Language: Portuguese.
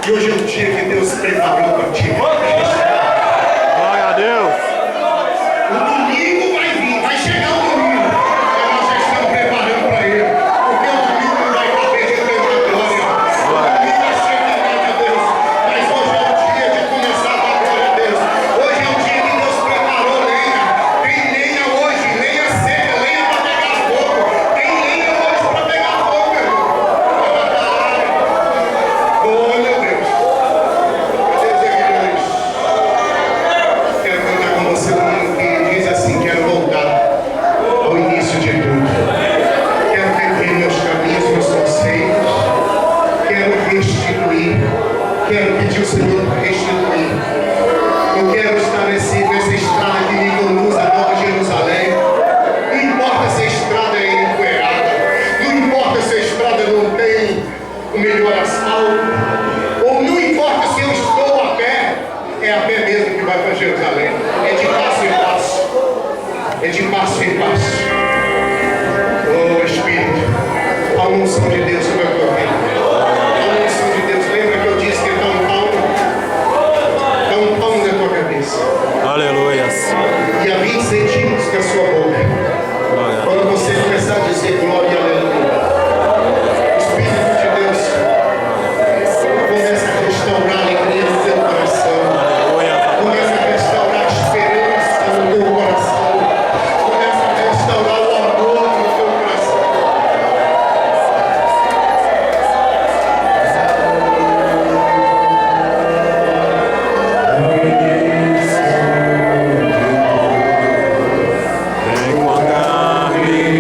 E hoje é o dia que Deus preparou para ti. Glória a Deus. O domingo vai vir, vai chegar o domingo. E nós já estamos preparando para ele. Porque o domingo não vai caber de tanta glória. O domingo é cheio de glória a Deus. Mas hoje é o dia de começar a dar glória a Deus. Hoje é o dia que Deus preparou lenha. Tem lenha hoje, lenha seca, lenha para pegar fogo. Tem lenha hoje para pegar fogo, meu irmão. Oh, meu Deus. Quero cantar com você um que diz assim: quero voltar ao início de tudo. Quero rever meus caminhos, meus conceitos. Quero restituir. Quero pedir ao Senhor para restituir